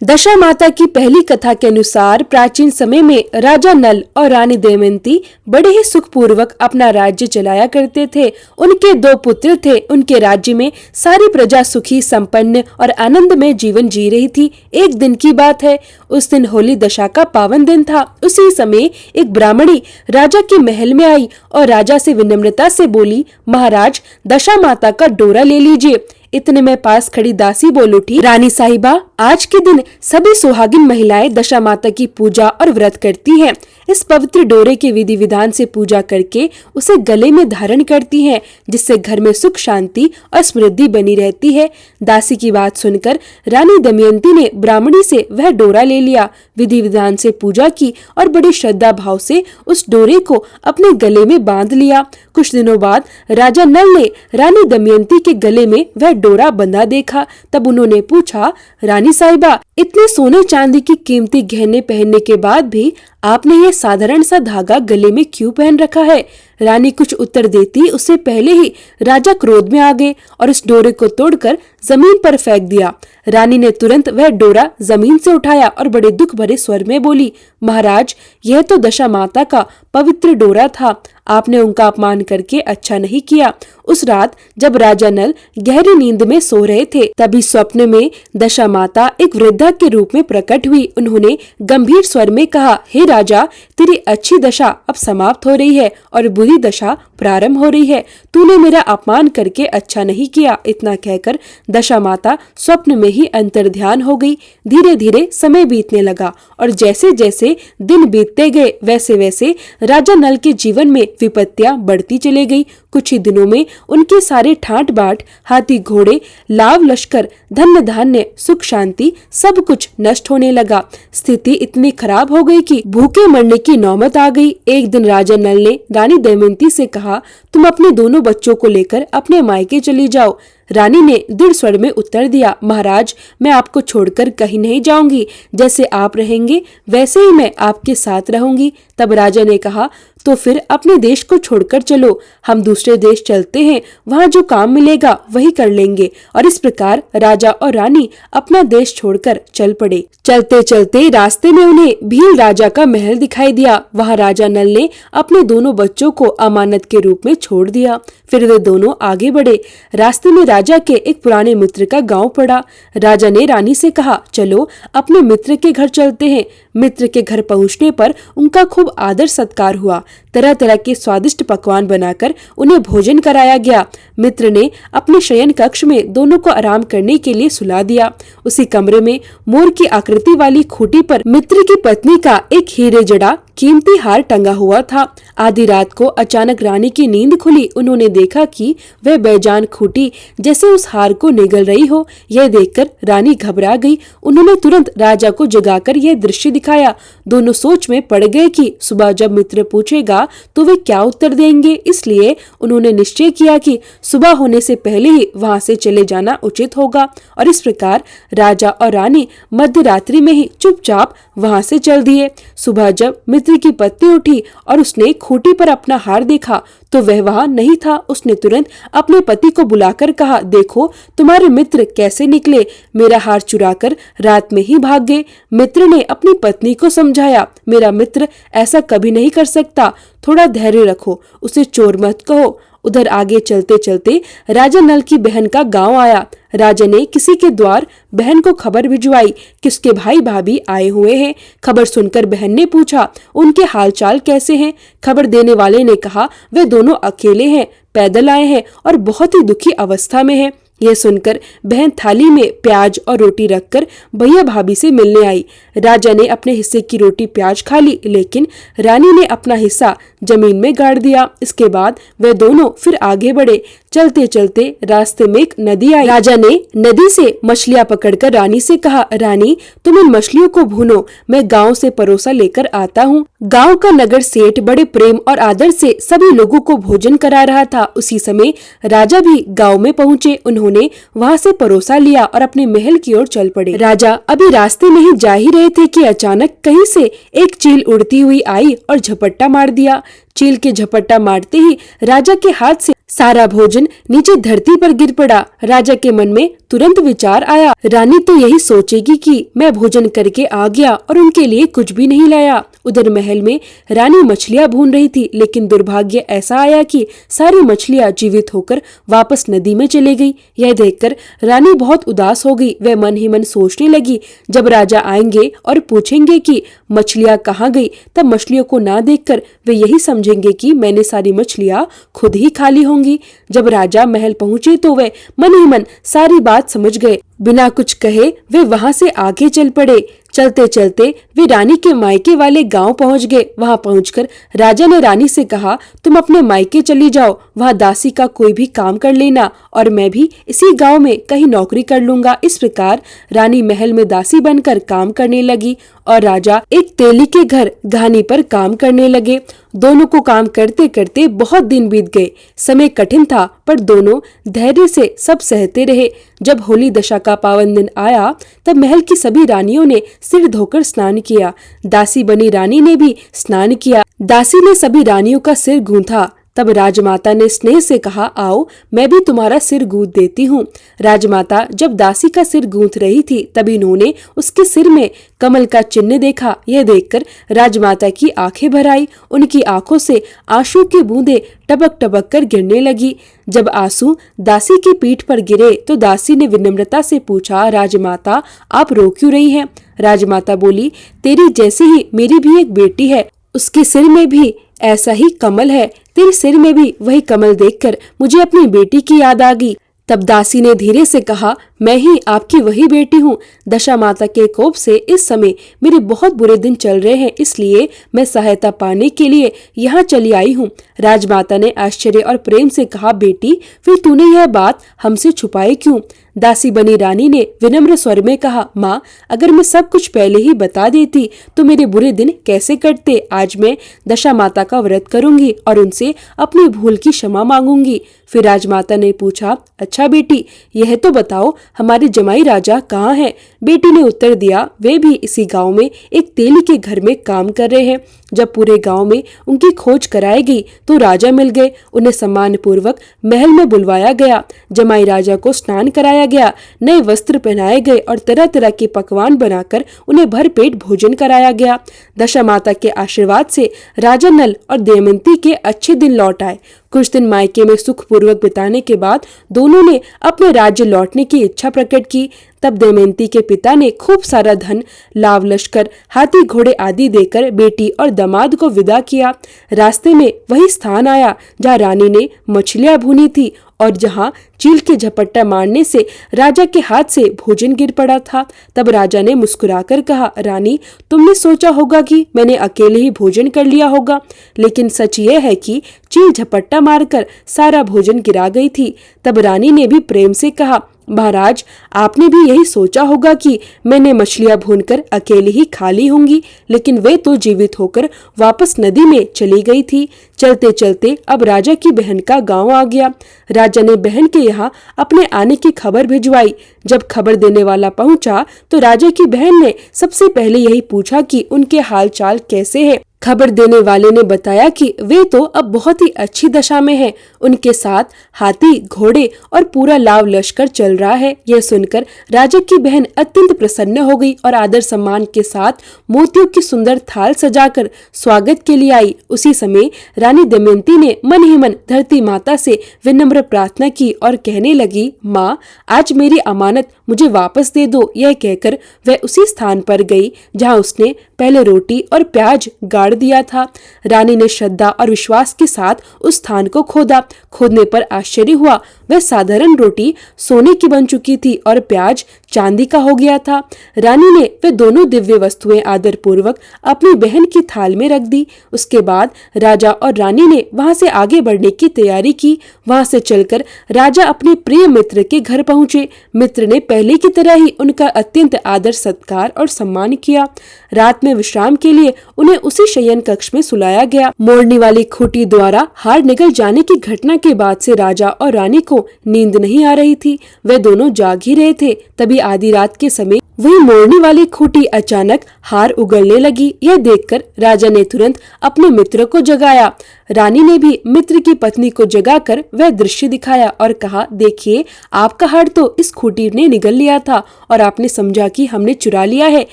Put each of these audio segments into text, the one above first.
दशा माता की पहली कथा के अनुसार प्राचीन समय में राजा नल और रानी दमयंती बड़े ही सुखपूर्वक अपना राज्य चलाया करते थे। उनके 2 पुत्र थे। उनके राज्य में सारी प्रजा सुखी, संपन्न और आनंद में जीवन जी रही थी। एक दिन की बात है, उस दिन होली दशा का पावन दिन था। उसी समय एक ब्राह्मणी राजा के महल में आई और राजा से विनम्रता से बोली, महाराज, दशा माता का डोरा ले लीजिए। इतने में पास खड़ी दासी बोल उठी, रानी साहिबा, आज के दिन सभी सुहागिन महिलाएं दशा माता की पूजा और व्रत करती हैं। इस पवित्र डोरे के विधि विधान से पूजा करके उसे गले में धारण करती हैं, जिससे घर में सुख, शांति और समृद्धि बनी रहती है। दासी की बात सुनकर रानी दमयंती ने ब्राह्मणी से वह डोरा ले लिया, विधि विधान से पूजा की और बड़ी श्रद्धा भाव से उस डोरे को अपने गले में बांध लिया। कुछ दिनों बाद राजा नल ने रानी दमयंती के गले में वह डोरा बंधा देखा। तब उन्होंने पूछा, रानी साहिबा, इतने सोने चांदी की कीमती गहने पहनने के बाद भी आपने ये साधारण सा धागा गले में क्यों पहन रखा है? रानी कुछ उत्तर देती उससे पहले ही राजा क्रोध में आ गए और उस डोरे को तोड़कर जमीन पर फेंक दिया। रानी ने तुरंत वह डोरा जमीन से उठाया और बड़े दुख भरे स्वर में बोली, महाराज, यह तो दशा माता का पवित्र डोरा था। आपने उनका अपमान करके अच्छा नहीं किया। उस रात जब राजा नल गहरी नींद में सो रहे थे, तभी स्वप्न में दशा माता एक वृद्धा के रूप में प्रकट हुई। उन्होंने गंभीर स्वर में कहा, हे राजा, तेरी अच्छी दशा अब समाप्त हो रही है और बुरी दशा प्रारंभ हो रही है। तूने मेरा अपमान करके अच्छा नहीं किया। इतना कहकर दशा माता स्वप्न में ही अंतर्ध्यान हो गई। धीरे धीरे समय बीतने लगा और जैसे जैसे दिन बीतते गए वैसे वैसे राजा नल के जीवन में विपत्तियां बढ़ती चली गई। कुछ ही दिनों में उनके सारे ठाट बाट, हाथी घोड़े, लाव लश्कर, धन धान्य, सुख शांति सब कुछ नष्ट होने लगा। स्थिति इतनी खराब हो गई कि भूखे मरने की नौबत आ गई। एक दिन राजा नल ने रानी दमयंती से कहा, तुम अपने दोनों बच्चों को लेकर अपने मायके चली जाओ। रानी ने दृढ़ स्वर में उत्तर दिया, महाराज, मैं आपको छोड़कर कहीं नहीं जाऊंगी। जैसे आप रहेंगे वैसे ही मैं आपके साथ रहूंगी। तब राजा ने कहा, तो फिर अपने देश को छोड़कर चलो, हम दूसरे देश चलते हैं, वहाँ जो काम मिलेगा वही कर लेंगे। और इस प्रकार राजा और रानी अपना देश छोड़कर चल पड़े। चलते चलते रास्ते में उन्हें भील राजा का महल दिखाई दिया। वहाँ राजा नल ने अपने दोनों बच्चों को अमानत के रूप में छोड़ दिया। फिर वे दोनों आगे बढ़े। रास्ते में राजा के एक पुराने मित्र का गांव पड़ा। राजा ने रानी से कहा, चलो अपने मित्र के घर चलते हैं। मित्र के घर पहुंचने पर उनका खूब आदर सत्कार हुआ। तरह तरह के स्वादिष्ट पकवान बनाकर उन्हें भोजन कराया गया। मित्र ने अपने शयन कक्ष में दोनों को आराम करने के लिए सुला दिया। उसी कमरे में मोर की आकृति वाली खूंटी पर मित्र की पत्नी का एक हीरे जड़ा कीमती हार टंगा हुआ था। आधी रात को अचानक रानी की नींद खुली। उन्होंने देखा कि वह बेजान खूंटी जैसे उस हार को निगल रही हो। यह देखकर रानी घबरा गई। उन्होंने तुरंत राजा को जगाकर यह दृश्य दिखाया। दोनों सोच में पड़ गए कि सुबह जब मित्र पूछेगा तो वे क्या उत्तर देंगे। इसलिए उन्होंने निश्चय किया कि सुबह होने से पहले ही वहां से चले जाना उचित होगा। और इस प्रकार राजा और रानी मध्य रात्रि में ही चुपचाप वहां से चल दिए। सुबह जब मित्र की पत्नी उठी और उसने खूंटी पर अपना हार देखा तो वह वहां नहीं था। उसने तुरंत अपने पति को बुलाकर कहा, देखो तुम्हारे मित्र कैसे निकले, मेरा हार चुराकर रात में ही भाग गए। मित्र ने अपनी पत्नी को समझाया, मेरा मित्र ऐसा कभी नहीं कर सकता, थोड़ा धैर्य रखो, उसे चोर मत कहो। उधर आगे चलते चलते राजा नल की बहन का गांव आया। राजा ने किसी के द्वार बहन को खबर भिजवाई कि उसके भाई भाभी आए हुए हैं। खबर सुनकर बहन ने पूछा, उनके हालचाल कैसे हैं? खबर देने वाले ने कहा, वे दोनों अकेले हैं, पैदल आए हैं और बहुत ही दुखी अवस्था में हैं। यह सुनकर बहन थाली में प्याज और रोटी रखकर भैया भाभी से मिलने आई। राजा ने अपने हिस्से की रोटी प्याज खा ली, लेकिन रानी ने अपना हिस्सा जमीन में गाड़ दिया। इसके बाद वे दोनों फिर आगे बढ़े। चलते चलते रास्ते में एक नदी आई। राजा ने नदी से मछलियां पकड़कर रानी से कहा, रानी, तुम इन मछलियों को भूनो, मैं गांव से परोसा लेकर आता हूँ। गांव का नगर सेठ बड़े प्रेम और आदर से सभी लोगों को भोजन करा रहा था। उसी समय राजा भी गांव में पहुँचे। उन्होंने वहाँ से परोसा लिया और अपने महल की ओर चल पड़े। राजा अभी रास्ते में ही जा ही रहे थे कि अचानक कहीं से एक चील उड़ती हुई आई और झपट्टा मार दिया। चील के झपट्टा मारते ही राजा के हाथ से सारा भोजन नीचे धरती पर गिर पड़ा। राजा के मन में तुरंत विचार आया, रानी तो यही सोचेगी कि मैं भोजन करके आ गया और उनके लिए कुछ भी नहीं लाया। उधर महल में रानी मछलियां भून रही थी, लेकिन दुर्भाग्य ऐसा आया कि सारी मछलियां जीवित होकर वापस नदी में चली गई। यह देखकर रानी बहुत उदास हो गई। वह मन ही मन सोचने लगी, जब राजा आएंगे और पूछेंगे कि मछलियां कहाँ गई, तब मछलियों को ना देखकर वे यही समझेंगे कि मैंने सारी मछलियां खुद ही खा ली होंगी। जब राजा महल पहुंचे तो वे मन ही मन सारी बात समझ गए। बिना कुछ कहे वे वहां से आगे चल पड़े। चलते चलते वे रानी के मायके वाले गांव पहुंच गए। वहां पहुंचकर राजा ने रानी से कहा, तुम अपने मायके चली जाओ, वहां दासी का कोई भी काम कर लेना और मैं भी इसी गांव में कहीं नौकरी कर लूंगा। इस प्रकार रानी महल में दासी बनकर काम करने लगी और राजा एक तेली के घर घानी पर काम करने लगे। दोनों को काम करते करते बहुत दिन बीत गए। समय कठिन था, पर दोनों धैर्य से सब सहते रहे। जब होली दशा का पावन दिन आया, तब महल की सभी रानियों ने सिर धोकर स्नान किया। दासी बनी रानी ने भी स्नान किया। दासी ने सभी रानियों का सिर गूंथा। तब राजमाता ने स्नेह से कहा, आओ मैं भी तुम्हारा सिर गूंथ देती हूँ। राजमाता जब दासी का सिर गूंथ रही थी, तभी उन्होंने उसके सिर में कमल का चिन्ह देखा। यह देखकर राजमाता की आंखें भर आई। उनकी आंखों से आंसू की बूंदें टपक टपक कर गिरने लगी। जब आंसू दासी की पीठ पर गिरे तो दासी ने विनम्रता से पूछा, राजमाता आप रो क्यों रही हैं? राजमाता बोली, तेरी जैसी ही मेरी भी एक बेटी है, उसके सिर में भी ऐसा ही कमल है। तेरे सिर में भी वही कमल देखकर मुझे अपनी बेटी की याद आ गई। तब दासी ने धीरे से कहा, मैं ही आपकी वही बेटी हूँ। दशा माता के कोप से इस समय मेरे बहुत बुरे दिन चल रहे हैं, इसलिए मैं सहायता पाने के लिए यहाँ चली आई हूँ। राजमाता ने आश्चर्य और प्रेम से कहा, बेटी फिर तूने यह बात हमसे छुपाई क्यों? दासी बनी रानी ने विनम्र स्वर में कहा, माँ अगर मैं सब कुछ पहले ही बता देती तो मेरे बुरे दिन कैसे कटते। आज मैं दशा माता का व्रत करूंगी और उनसे अपनी भूल की क्षमा मांगूंगी। फिर राजमाता ने पूछा, अच्छा बेटी यह तो बताओ हमारे जमाई राजा कहाँ हैं? बेटी ने उत्तर दिया, वे भी इसी गांव में एक तेली के घर में काम कर रहे हैं। जब पूरे गांव में उनकी खोज कराई गई तो राजा मिल गए। उन्हें सम्मान पूर्वक महल में बुलवाया गया। जमाई राजा को स्नान कराया गया, नए वस्त्र पहनाए गए और तरह तरह के पकवान बनाकर उन्हें भरपेट भोजन कराया गया। दशा माता के आशीर्वाद से राजा नल और दमयंती के अच्छे दिन लौट आए। कुछ दिन मायके में सुखपूर्वक बिताने के बाद दोनों ने अपने राज्य लौटने की इच्छा प्रकट की। तब दमयंती के पिता ने खूब सारा धन, लाव लश्कर, हाथी घोड़े आदि देकर बेटी और दामाद को विदा किया। रास्ते में वही स्थान आया जहाँ रानी ने मछलियां भूनी थी और जहाँ चील के झपट्टा मारने से राजा के हाथ से भोजन गिर पड़ा था। तब राजा ने मुस्कुराकर कहा, रानी तुमने सोचा होगा कि मैंने अकेले ही भोजन कर लिया होगा, लेकिन सच ये है कि चील झपट्टा मारकर सारा भोजन गिरा गई थी। तब रानी ने भी प्रेम से कहा, महाराज आपने भी यही सोचा होगा कि मैंने मछलियां भूनकर अकेले ही खा ली होंगी, लेकिन वे तो जीवित होकर वापस नदी में चली गई थी। चलते चलते अब राजा की बहन का गांव आ गया। राजा ने बहन के यहाँ अपने आने की खबर भिजवाई। जब खबर देने वाला पहुंचा तो राजा की बहन ने सबसे पहले यही पूछा कि उनके हाल चाल कैसे है। खबर देने वाले ने बताया कि वे तो अब बहुत ही अच्छी दशा में हैं। उनके साथ हाथी, घोड़े और पूरा लाव लश्कर चल रहा है। यह सुनकर राजा की बहन अत्यंत प्रसन्न हो गई और आदर सम्मान के साथ मोतियों की सुंदर थाल सजाकर स्वागत के लिए आई। उसी समय रानी दमयंती ने मन ही मन धरती माता से विनम्र प्रार्थना की और कहने लगी, माँ आज मेरी अमानत मुझे वापस दे दो। यह कहकर वह उसी स्थान पर गई जहाँ उसने पहले रोटी और प्याज गाड़ दिया था। रानी ने श्रद्धा और विश्वास के साथ उस स्थान को खोदा। खोदने पर आश्चर्य हुआ, वह साधारण रोटी सोने की बन चुकी थी और प्याज चांदी का हो गया था। रानी ने वे दोनों दिव्य वस्तुएं आदर पूर्वक अपनी बहन की थाल में रख दी। उसके बाद राजा और रानी ने वहां से आगे बढ़ने की तैयारी की। वहां से चलकर राजा अपने प्रिय मित्र के घर पहुंचे। मित्र ने पहले की तरह ही उनका अत्यंत आदर सत्कार और सम्मान किया। रात में विश्राम के लिए उन्हें उसी शयन कक्ष में सुलाया गया। मोड़ने वाली खूंटी द्वारा हार निकल जाने की घटना के बाद से राजा और रानी को नींद नहीं आ रही थी। वे दोनों जाग ही रहे थे। तभी आधी रात के समय वही मोड़ने वाली खूंटी अचानक हार उगलने लगी। यह देखकर राजा ने तुरंत अपने मित्र को जगाया। रानी ने भी मित्र की पत्नी को जगाकर वह दृश्य दिखाया और कहा, देखिए आपका हार तो इस खूंटी ने निगल लिया था और आपने समझा कि हमने चुरा लिया है।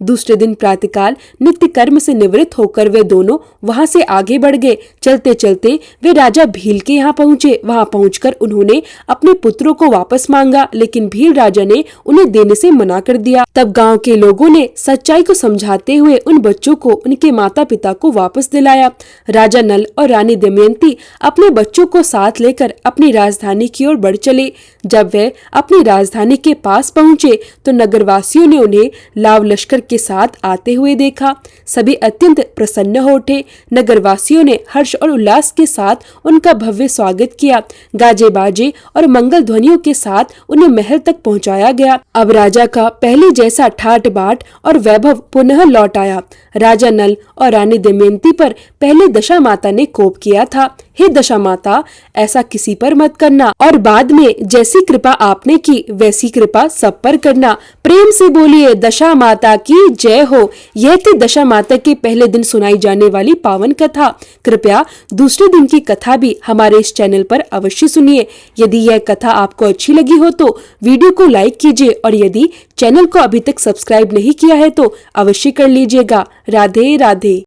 दूसरे दिन प्रातःकाल नित्य कर्म से निवृत्त होकर वे दोनों वहां से आगे बढ़ गए। चलते चलते वे राजा भील के यहाँ पहुँचे। वहां पहुंचकर उन्होंने अपने पुत्रों को वापस मांगा, लेकिन भील राजा ने उन्हें देने से मना कर दिया। तब गांव के लोगों ने सच्चाई को समझाते हुए उन बच्चों को उनके माता पिता को वापस दिलाया। राजा नल और रानी दमयंती अपने बच्चों को साथ लेकर अपनी राजधानी की ओर बढ़ चले। जब वे अपनी राजधानी के पास पहुंचे तो नगरवासियों ने उन्हें लाव लश्कर के साथ आते हुए देखा। सभी अत्यंत प्रसन्न हो उठे। नगरवासियों ने हर्ष और उल्लास के साथ उनका भव्य स्वागत किया। गाजे बाजे और मंगल ध्वनियों के साथ उन्हें महल तक पहुंचाया गया। अब राजा का पहले जैसा ठाट बाट और वैभव पुनः लौट आया। राजा नल और रानी दमयंती पर पहले दशा माता ने कोप किया था। हे दशा माता, ऐसा किसी पर मत करना और बाद में जैसी कृपा आपने की वैसी कृपा सब पर करना। प्रेम से बोलिए दशा माता की जय हो। यह थी दशा माता के पहले दिन सुनाई जाने वाली पावन कथा। कृपया दूसरे दिन की कथा भी हमारे इस चैनल पर अवश्य सुनिए। यदि यह कथा आपको अच्छी लगी हो तो वीडियो को लाइक कीजिए और यदि चैनल को अभी तक सब्सक्राइब नहीं किया है तो अवश्य कर लीजिएगा। राधे राधे।